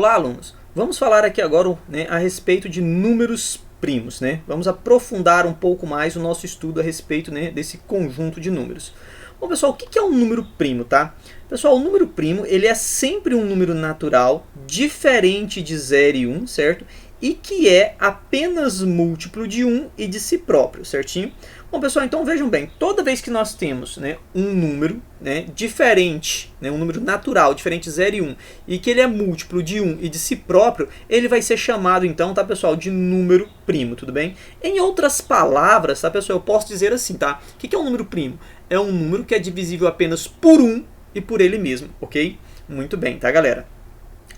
Olá, alunos! Vamos falar aqui agora, né, a respeito de números primos, né? Vamos aprofundar um pouco mais o nosso estudo a respeito, né, desse conjunto de números. Bom, pessoal, o que é um número primo, tá? Pessoal, o número primo, ele é sempre um número natural, diferente de 0 e 1, certo? E que é apenas múltiplo de 1 e de si próprio, certinho? Bom, pessoal, então vejam bem, toda vez que nós temos, né, um número, né, diferente, né, um número natural, diferente de 0 e 1, e que ele é múltiplo de 1 e de si próprio, ele vai ser chamado, então, tá, pessoal, de número primo, tudo bem? Em outras palavras, tá, pessoal, eu posso dizer assim, tá? O que é um número primo? É um número que é divisível apenas por 1 e por ele mesmo, ok? Muito bem, tá, galera?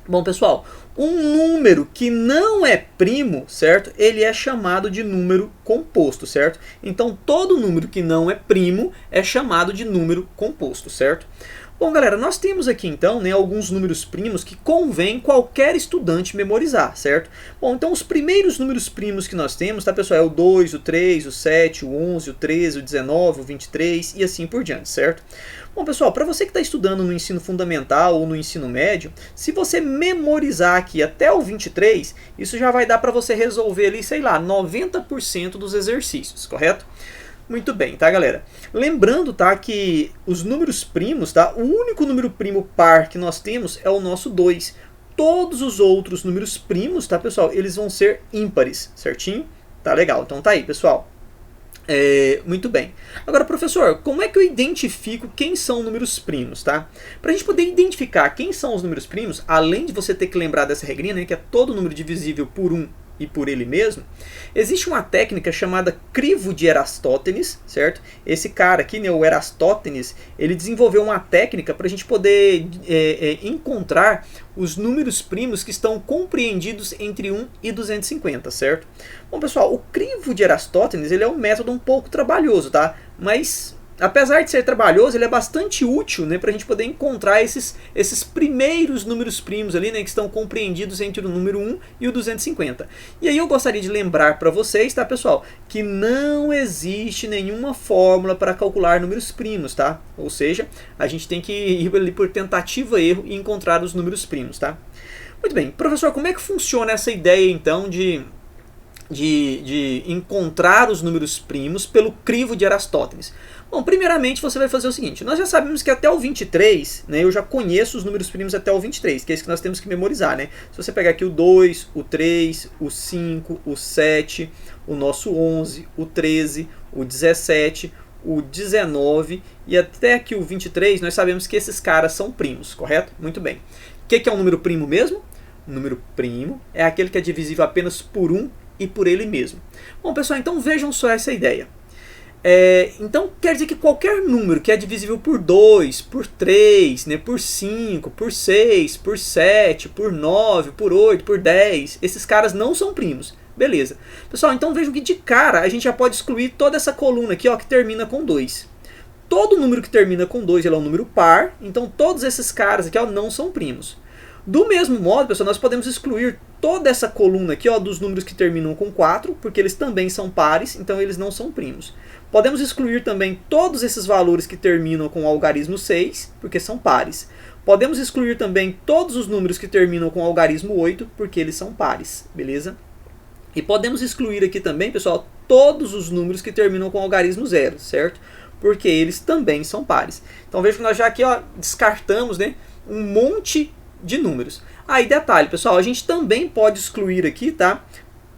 Bom, pessoal, um número que não é primo, certo? Ele é chamado de número composto, certo? Então, todo número que não é primo é chamado de número composto, certo? Bom, galera, nós temos aqui, então, né, alguns números primos que convém qualquer estudante memorizar, certo? Bom, então, os primeiros números primos que nós temos, tá, pessoal? É o 2, o 3, o 7, o 11, o 13, o 19, o 23 e assim por diante, certo? Bom, pessoal, para você que está estudando no ensino fundamental ou no ensino médio, se você memorizar aqui até o 23, isso já vai dar para você resolver ali, sei lá, 90% dos exercícios, correto? Muito bem, tá, galera? Lembrando, tá, que os números primos, tá, o único número primo par que nós temos é o nosso 2. Todos os outros números primos, tá, pessoal, eles vão ser ímpares, certinho? Tá legal, então tá aí, pessoal. Muito bem. Agora, professor, como é que eu identifico quem são números primos, tá? Para a gente poder identificar quem são os números primos, além de você ter que lembrar dessa regrinha, né, que é todo número divisível por 1 e por ele mesmo, existe uma técnica chamada crivo de Erastótenes, certo? Esse cara aqui, né, o Erastótenes, ele desenvolveu uma técnica para a gente poder encontrar os números primos que estão compreendidos entre 1 e 250, certo? Bom, pessoal, o crivo de Erastótenes, ele é um método um pouco trabalhoso, tá? Mas, apesar de ser trabalhoso, ele é bastante útil, né, para a gente poder encontrar esses primeiros números primos ali, né, que estão compreendidos entre o número 1 e o 250. E aí eu gostaria de lembrar para vocês, tá, pessoal, que não existe nenhuma fórmula para calcular números primos, tá? Ou seja, a gente tem que ir ali por tentativa e erro e encontrar os números primos, tá? Muito bem, professor, como é que funciona essa ideia, então, de encontrar os números primos pelo crivo de Erastótenes? Bom, primeiramente você vai fazer o seguinte, nós já sabemos que até o 23, né, eu já conheço os números primos até o 23, que é isso que nós temos que memorizar, né? Se você pegar aqui o 2, o 3, o 5, o 7, o nosso 11, o 13, o 17, o 19 e até aqui o 23, nós sabemos que esses caras são primos, correto? Muito bem. O que é um número primo mesmo? O número primo é aquele que é divisível apenas por 1 e por ele mesmo. Bom, pessoal, então vejam só essa ideia. Então quer dizer que qualquer número que é divisível por 2, por 3, né, por 5, por 6, por 7, por 9, por 8, por 10, esses caras não são primos. Beleza. Pessoal, então vejam que de cara a gente já pode excluir toda essa coluna aqui, ó, que termina com 2. Todo número que termina com 2 ele é um número par, então todos esses caras aqui, ó, não são primos. Do mesmo modo, pessoal, nós podemos excluir toda essa coluna aqui, ó, dos números que terminam com 4, porque eles também são pares, então eles não são primos. Podemos excluir também todos esses valores que terminam com o algarismo 6, porque são pares. Podemos excluir também todos os números que terminam com o algarismo 8, porque eles são pares, beleza? E podemos excluir aqui também, pessoal, todos os números que terminam com o algarismo 0, certo? Porque eles também são pares. Então veja que nós já aqui, ó, descartamos, né, um monte de números. Aí, detalhe, pessoal, a gente também pode excluir aqui, tá,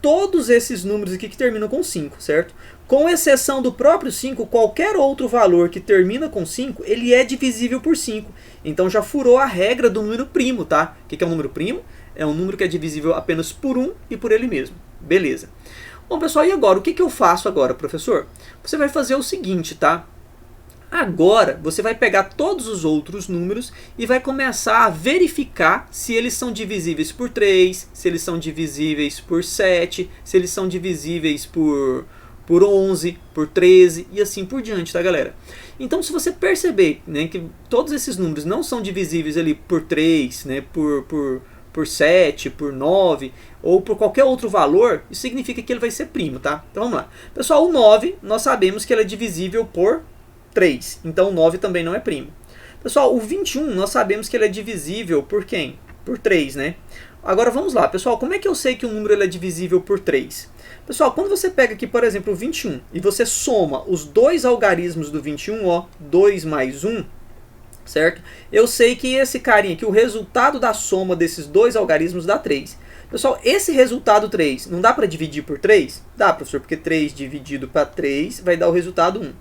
todos esses números aqui que terminam com 5, certo? Com exceção do próprio 5, qualquer outro valor que termina com 5, ele é divisível por 5. Então já furou a regra do número primo, tá? O que é um número primo? É um número que é divisível apenas por 1 e por ele mesmo. Beleza. Bom, pessoal, e agora? O que eu faço agora, professor? Você vai fazer o seguinte, tá? Agora, você vai pegar todos os outros números e vai começar a verificar se eles são divisíveis por 3, se eles são divisíveis por 7, se eles são divisíveis por 11, por 13 e assim por diante, tá, galera? Então, se você perceber, né, que todos esses números não são divisíveis ali por 3, né, por 7, por 9 ou por qualquer outro valor, isso significa que ele vai ser primo, tá? Então, vamos lá. Pessoal, o 9, nós sabemos que ele é divisível por 3, então o 9 também não é primo. Pessoal, o 21, nós sabemos que ele é divisível por quem? Por 3, né? Agora vamos lá, pessoal, como é que eu sei que um número ele é divisível por 3? Pessoal, quando você pega aqui, por exemplo, o 21 e você soma os dois algarismos do 21, ó, 2 mais 1, certo? Eu sei que esse carinha aqui, o resultado da soma desses dois algarismos dá 3. Pessoal, esse resultado 3, não dá para dividir por 3? Dá, professor, porque 3 dividido para 3 vai dar o resultado 1.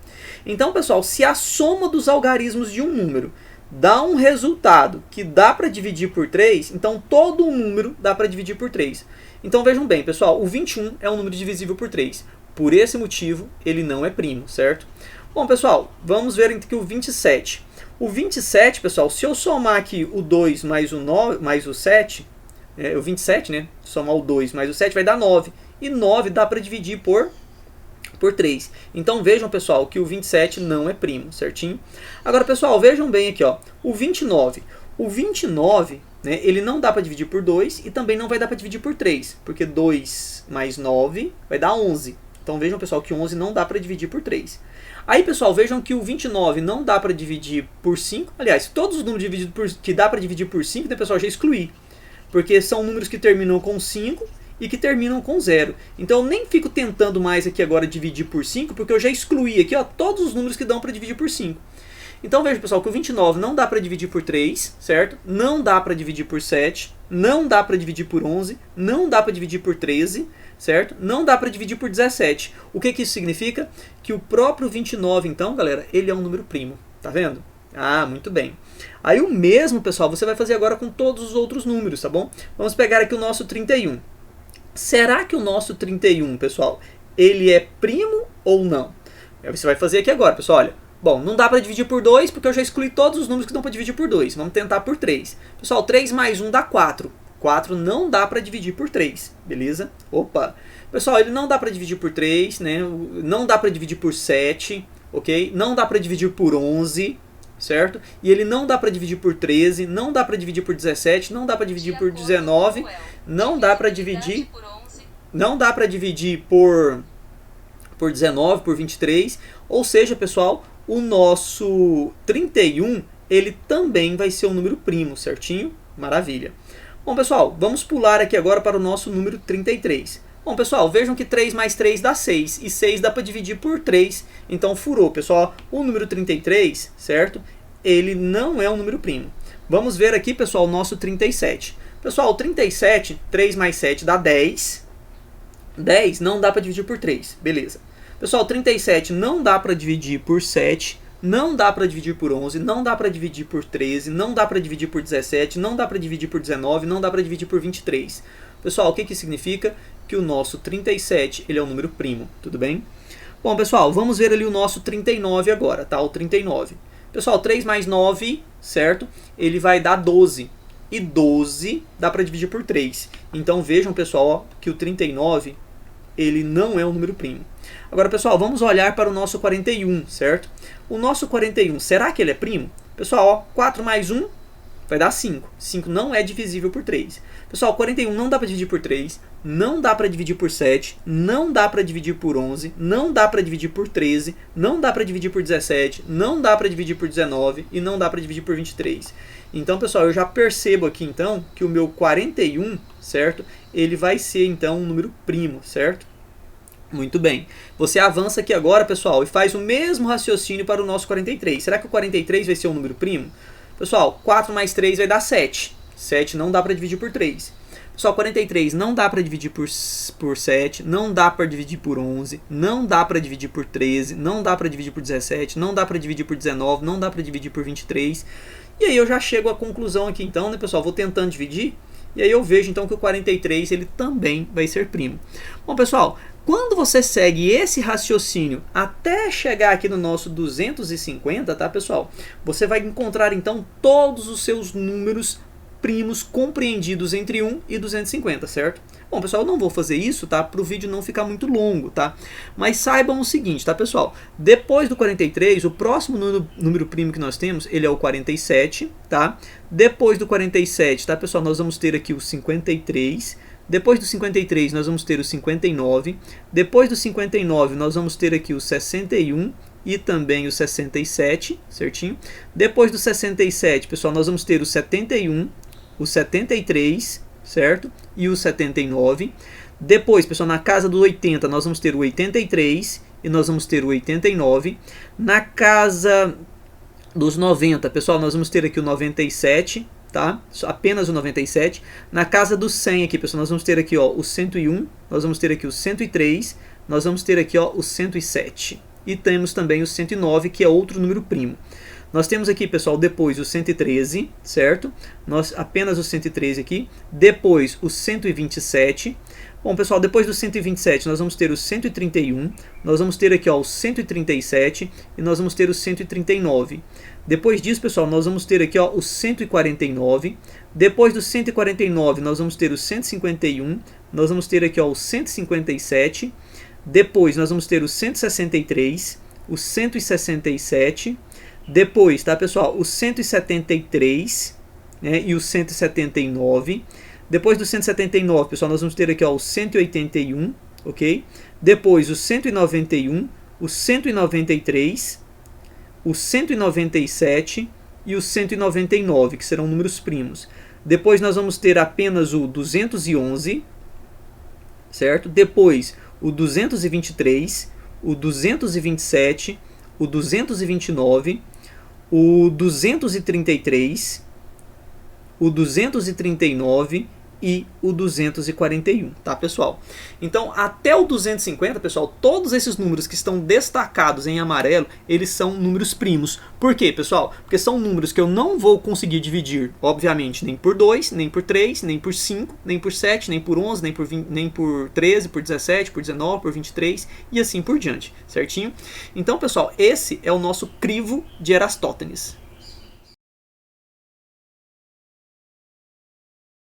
Então, pessoal, se a soma dos algarismos de um número dá um resultado que dá para dividir por 3, então todo o número dá para dividir por 3. Então vejam bem, pessoal, o 21 é um número divisível por 3. Por esse motivo, ele não é primo, certo? Bom, pessoal, vamos ver aqui o 27. O 27, pessoal, se eu somar aqui o 2 mais o 9, mais o 7, o 27, né? Somar o 2 mais o 7 vai dar 9. E 9 dá para dividir por 3. Então vejam, pessoal, que o 27 não é primo, certinho? Agora, pessoal, vejam bem aqui, ó, o 29. O 29, né, ele não dá para dividir por 2 e também não vai dar para dividir por 3, porque 2 mais 9 vai dar 11. Então vejam, pessoal, que 11 não dá para dividir por 3. Aí, pessoal, vejam que o 29 não dá para dividir por 5. Aliás, todos os números que dá para dividir por 5, né, pessoal, já excluí. Porque são números que terminam com 5 e que terminam com 0. Então eu nem fico tentando mais aqui agora dividir por 5, porque eu já excluí aqui, ó, todos os números que dão para dividir por 5. Então veja, pessoal, que o 29 não dá para dividir por 3, certo? Não dá para dividir por 7, não dá para dividir por 11, não dá para dividir por 13, certo? Não dá para dividir por 17. O que isso significa? Que o próprio 29, então, galera, ele é um número primo. Tá vendo? Ah, muito bem. Aí o mesmo, pessoal, você vai fazer agora com todos os outros números, tá bom? Vamos pegar aqui o nosso 31. Será que o nosso 31, pessoal, ele é primo ou não? Aí você vai fazer aqui agora, pessoal, olha. Bom, não dá para dividir por 2, porque eu já excluí todos os números que dão para dividir por 2. Vamos tentar por 3. Pessoal, 3 mais 1 dá 4. 4 não dá para dividir por 3, beleza? Opa! Pessoal, ele não dá para dividir por 3, né? Não dá para dividir por 7, ok? Não dá para dividir por 11, certo? E ele não dá para dividir por 13, não dá para dividir por 17, não dá para dividir por 19, não dá para dividir por 19, por 23, ou seja, pessoal, o nosso 31, ele também vai ser um número primo, certinho? Maravilha. Bom, pessoal, vamos pular aqui agora para o nosso número 33. Bom, pessoal, vejam que 3 mais 3 dá 6, e 6 dá para dividir por 3, então furou, pessoal. O número 33, certo? Ele não é um número primo. Vamos ver aqui, pessoal, o nosso 37. Pessoal, o 37, 3 mais 7 dá 10. 10 não dá para dividir por 3, beleza. Pessoal, 37 não dá para dividir por 7, não dá para dividir por 11, não dá para dividir por 13, não dá para dividir por 17, não dá para dividir por 19, não dá para dividir por 23. Pessoal, o que significa? Que o nosso 37 ele é um número primo, tudo bem? Bom, pessoal, vamos ver ali o nosso 39 agora, tá? O 39. Pessoal, 3 mais 9, certo? Ele vai dar 12. E 12 dá para dividir por 3. Então vejam, pessoal, ó, que o 39 ele não é um número primo. Agora, pessoal, vamos olhar para o nosso 41, certo? O nosso 41, será que ele é primo? Pessoal, ó, 4 mais 1 vai dar 5. 5 não é divisível por 3. Pessoal, 41 não dá para dividir por 3, não dá para dividir por 7, não dá para dividir por 11, não dá para dividir por 13, não dá para dividir por 17, não dá para dividir por 19 e não dá para dividir por 23. Então, pessoal, eu já percebo aqui, então, que o meu 41, certo? Ele vai ser, então, um número primo, certo? Muito bem. Você avança aqui agora, pessoal, e faz o mesmo raciocínio para o nosso 43. Será que o 43 vai ser um número primo? Pessoal, 4 mais 3 vai dar 7. 7 não dá para dividir por 3. Pessoal, 43 não dá para dividir por 7, não dá para dividir por 11, não dá para dividir por 13, não dá para dividir por 17, não dá para dividir por 19, não dá para dividir por 23. E aí eu já chego à conclusão aqui então, né, pessoal? Vou tentando dividir. E aí eu vejo então que o 43 ele também vai ser primo. Bom, pessoal, quando você segue esse raciocínio até chegar aqui no nosso 250, tá, pessoal? Você vai encontrar então todos os seus números primos compreendidos entre 1 e 250, certo? Bom, pessoal, eu não vou fazer isso, tá? Para o vídeo não ficar muito longo, tá? Mas saibam o seguinte, tá, pessoal? Depois do 43, o próximo número primo que nós temos, ele é o 47, tá? Depois do 47, tá, pessoal? Nós vamos ter aqui o 53. Depois do 53, nós vamos ter o 59. Depois do 59, nós vamos ter aqui o 61 e também o 67, certinho? Depois do 67, pessoal, nós vamos ter o 71, o 73, certo? E o 79. Depois, pessoal, na casa do 80 nós vamos ter o 83 e nós vamos ter o 89. Na casa dos 90, pessoal, nós vamos ter aqui o 97, tá? Apenas o 97. Na casa dos 100 aqui, pessoal, nós vamos ter aqui, ó, o 101, nós vamos ter aqui o 103, nós vamos ter aqui, ó, o 107. E temos também o 109, que é outro número primo. Nós temos aqui, pessoal, depois o 113, certo? Apenas o 113 aqui. Depois o 127. Bom, pessoal, depois do 127 nós vamos ter o 131. Nós vamos ter aqui, ó, o 137 e nós vamos ter o 139. Depois disso, pessoal, nós vamos ter aqui, ó, o 149. Depois do 149 nós vamos ter o 151. Nós vamos ter aqui, ó, o 157. Depois nós vamos ter o 163, o 167. Depois, tá, pessoal, o 173, né, e o 179. Depois do 179, pessoal, nós vamos ter aqui, ó, o 181, ok? Depois o 191, o 193, o 197 e o 199, que serão números primos. Depois nós vamos ter apenas o 211, certo? Depois o 223, o 227, o 229, o 233, o 239 e o 241, tá, pessoal? Então, até o 250, pessoal, todos esses números que estão destacados em amarelo, eles são números primos. Por quê, pessoal? Porque são números que eu não vou conseguir dividir, obviamente, nem por 2, nem por 3, nem por 5, nem por 7, nem por 11, nem por 20, nem por 13, por 17, por 19, por 23 e assim por diante, certinho? Então, pessoal, esse é o nosso crivo de Erastótenes.